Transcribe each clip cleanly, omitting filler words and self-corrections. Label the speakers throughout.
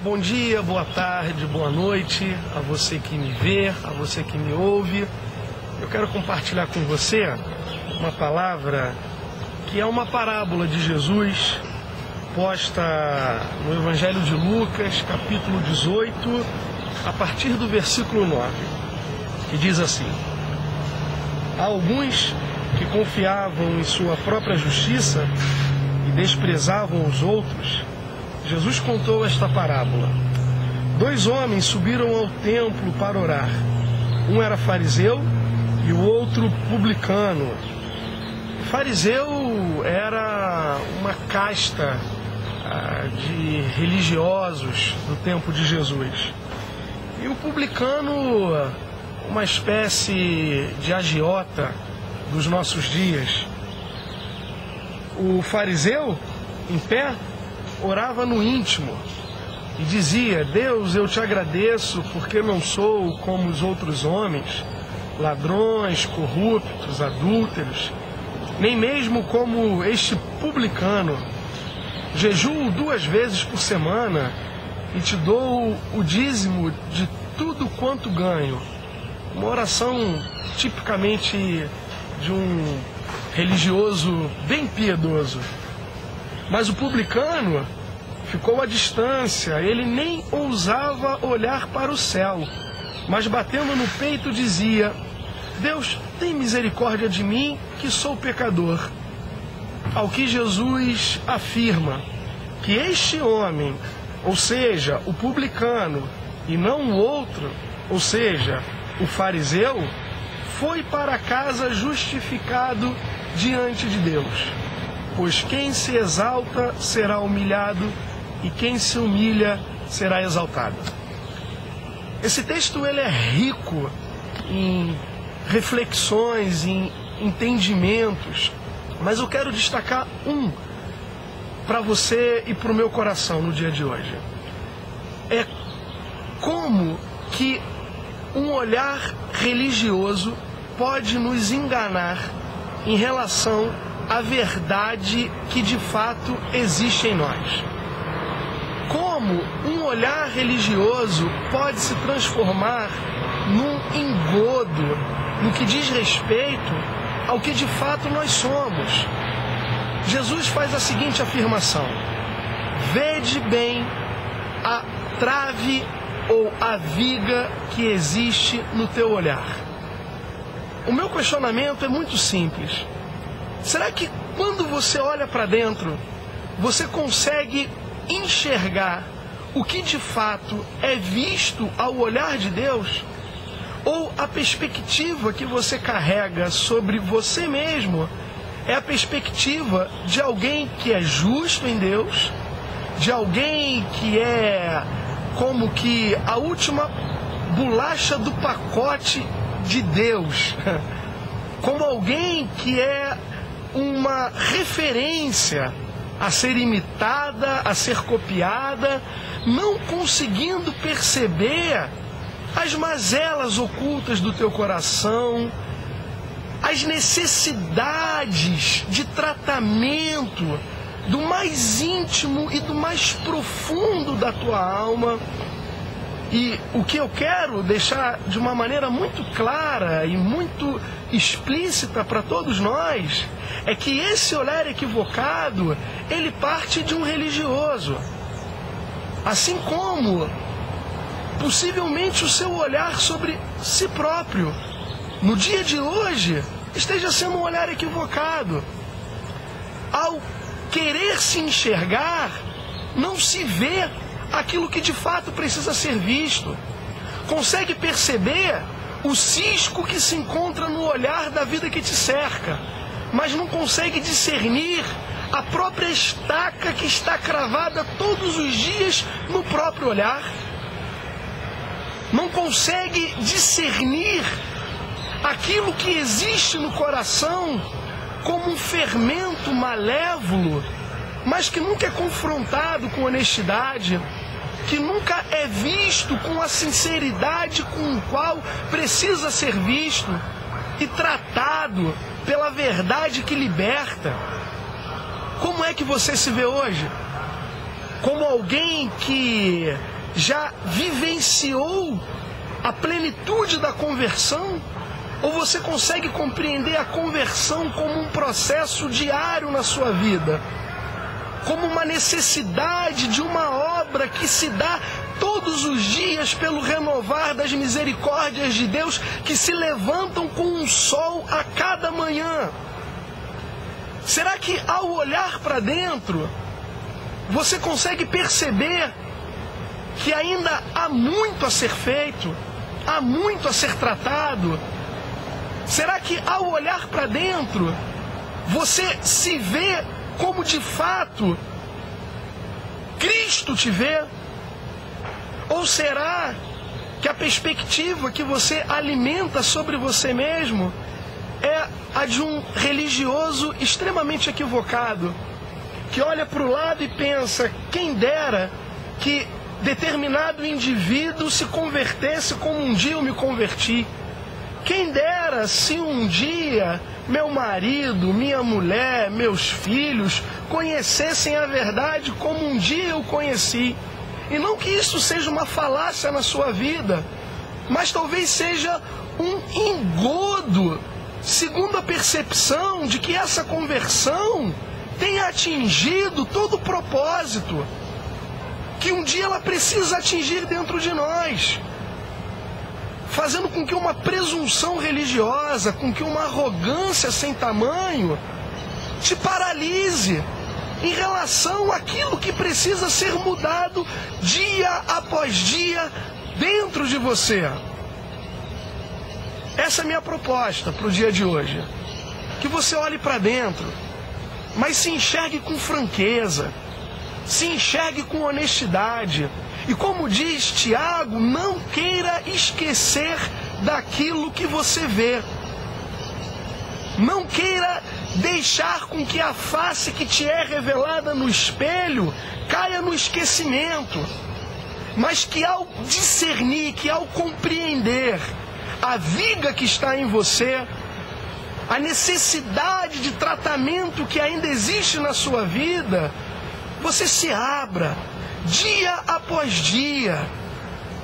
Speaker 1: Bom dia, boa tarde, boa noite a você que me vê, a você que me ouve. Eu quero compartilhar com você uma palavra que é uma parábola de Jesus posta no Evangelho de Lucas, capítulo 18, a partir do versículo 9, que diz assim: há alguns que confiavam em sua própria justiça e desprezavam os outros. Jesus contou esta parábola. 2 homens subiram ao templo para orar. Um era fariseu e o outro publicano. O fariseu era uma casta de religiosos do tempo de Jesus. E o publicano, uma espécie de agiota dos nossos dias. O fariseu, em pé, orava no íntimo e dizia: Deus, eu te agradeço porque não sou como os outros homens, ladrões, corruptos, adúlteros, nem mesmo como este publicano. Jejuo 2 vezes por semana e te dou o dízimo de tudo quanto ganho. Uma oração tipicamente de um religioso bem piedoso. Mas o publicano ficou à distância, ele nem ousava olhar para o céu, mas batendo no peito dizia: Deus, tem misericórdia de mim, que sou pecador. Ao que Jesus afirma que este homem, ou seja, o publicano, e não o outro, ou seja, o fariseu, foi para casa justificado diante de Deus. Pois quem se exalta será humilhado, e quem se humilha será exaltado. Esse texto ele é rico em reflexões, em entendimentos, mas eu quero destacar um para você e para o meu coração no dia de hoje. É como que um olhar religioso pode nos enganar em relação a verdade que de fato existe em nós. Como um olhar religioso pode se transformar num engodo no que diz respeito ao que de fato nós somos. Jesus faz a seguinte afirmação: vede bem a trave ou a viga que existe no teu olhar. O meu questionamento é muito simples. Será que quando você olha para dentro, você consegue enxergar o que de fato é visto ao olhar de Deus? Ou a perspectiva que você carrega sobre você mesmo é a perspectiva de alguém que é justo em Deus, de alguém que é como que a última bolacha do pacote de Deus, como alguém que é uma referência a ser imitada, a ser copiada, não conseguindo perceber as mazelas ocultas do teu coração, as necessidades de tratamento do mais íntimo e do mais profundo da tua alma. E o que eu quero deixar de uma maneira muito clara e muito explícita para todos nós é que esse olhar equivocado, ele parte de um religioso. Assim como, possivelmente, o seu olhar sobre si próprio, no dia de hoje, esteja sendo um olhar equivocado. Ao querer se enxergar, não se vê aquilo que de fato precisa ser visto. Consegue perceber o cisco que se encontra no olhar da vida que te cerca, mas não consegue discernir a própria estaca que está cravada todos os dias no próprio olhar. Não consegue discernir aquilo que existe no coração como um fermento malévolo, mas que nunca é confrontado com honestidade, que nunca é visto com a sinceridade com o qual precisa ser visto e tratado pela verdade que liberta. Como é que você se vê hoje? Como alguém que já vivenciou a plenitude da conversão? Ou você consegue compreender a conversão como um processo diário na sua vida? Como uma necessidade de uma obra que se dá todos os dias pelo renovar das misericórdias de Deus que se levantam com um sol a cada manhã? Será que ao olhar para dentro, você consegue perceber que ainda há muito a ser feito, há muito a ser tratado? Será que ao olhar para dentro, você se vê como de fato Cristo te vê? Ou será que a perspectiva que você alimenta sobre você mesmo é a de um religioso extremamente equivocado, que olha para o lado e pensa, quem dera que determinado indivíduo se convertesse como um dia eu me converti. Quem dera se um dia meu marido, minha mulher, meus filhos conhecessem a verdade como um dia eu conheci. E não que isso seja uma falácia na sua vida, mas talvez seja um engodo, segundo a percepção de que essa conversão tenha atingido todo o propósito que um dia ela precisa atingir dentro de nós, fazendo com que uma presunção religiosa, com que uma arrogância sem tamanho te paralise em relação àquilo que precisa ser mudado dia após dia dentro de você. Essa é a minha proposta para o dia de hoje. Que você olhe para dentro, mas se enxergue com franqueza, se enxergue com honestidade. E como diz Tiago, não queira esquecer daquilo que você vê. Não queira deixar com que a face que te é revelada no espelho caia no esquecimento. Mas que ao discernir, que ao compreender a viga que está em você, a necessidade de tratamento que ainda existe na sua vida, você se abra dia após dia,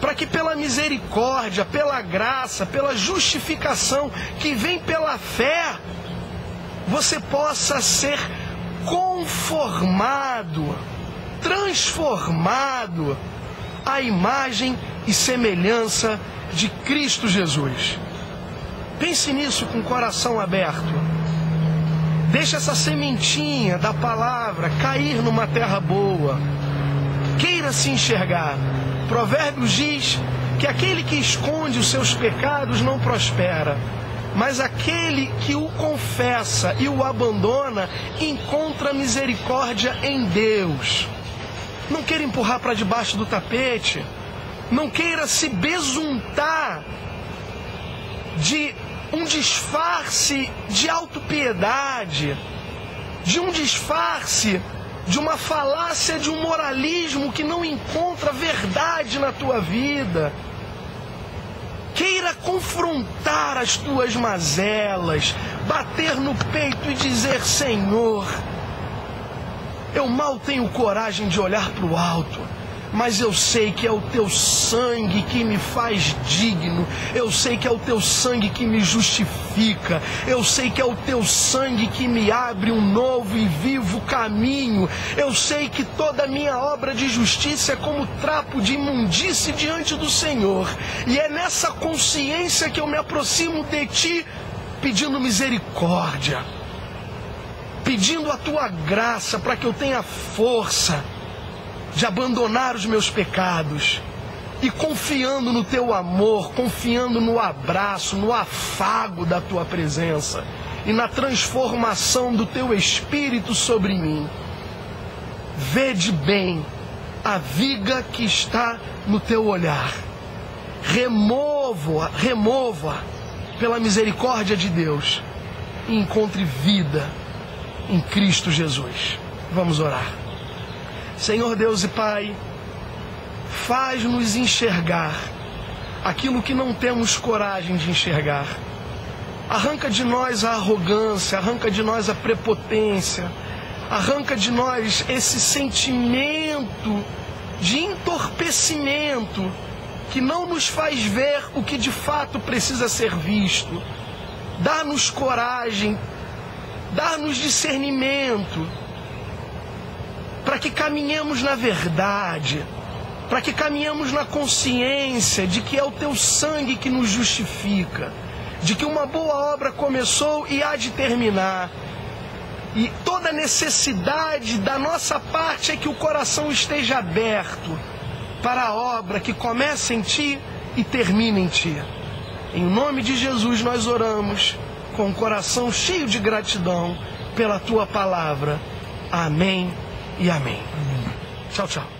Speaker 1: para que pela misericórdia, pela graça, pela justificação que vem pela fé, você possa ser conformado, transformado à imagem e semelhança de Cristo Jesus. Pense nisso com o coração aberto. Deixe essa sementinha da palavra cair numa terra boa. Queira se enxergar. Provérbios diz que aquele que esconde os seus pecados não prospera, mas aquele que o confessa e o abandona encontra misericórdia em Deus. Não queira empurrar para debaixo do tapete. Não queira se besuntar de um disfarce de autopiedade, de um disfarce de uma falácia, de um moralismo que não encontra verdade na tua vida. Queira confrontar as tuas mazelas, bater no peito e dizer: Senhor, eu mal tenho coragem de olhar para o alto, mas eu sei que é o teu sangue que me faz digno, eu sei que é o teu sangue que me justifica, eu sei que é o teu sangue que me abre um novo e vivo caminho, eu sei que toda a minha obra de justiça é como trapo de imundície diante do Senhor, e é nessa consciência que eu me aproximo de ti, pedindo misericórdia, pedindo a tua graça para que eu tenha força de abandonar os meus pecados e confiando no teu amor, confiando no abraço, no afago da tua presença e na transformação do teu Espírito sobre mim. Vede bem a viga que está no teu olhar. Remova pela misericórdia de Deus e encontre vida em Cristo Jesus. Vamos orar. Senhor Deus e Pai, faz-nos enxergar aquilo que não temos coragem de enxergar. Arranca de nós a arrogância, arranca de nós a prepotência, arranca de nós esse sentimento de entorpecimento que não nos faz ver o que de fato precisa ser visto. Dá-nos coragem, dá-nos discernimento, para que caminhemos na verdade, para que caminhemos na consciência de que é o teu sangue que nos justifica, de que uma boa obra começou e há de terminar. E toda necessidade da nossa parte é que o coração esteja aberto para a obra que começa em Ti e termina em Ti. Em nome de Jesus nós oramos com o coração cheio de gratidão pela Tua palavra. Amém e amém. Tchau, tchau.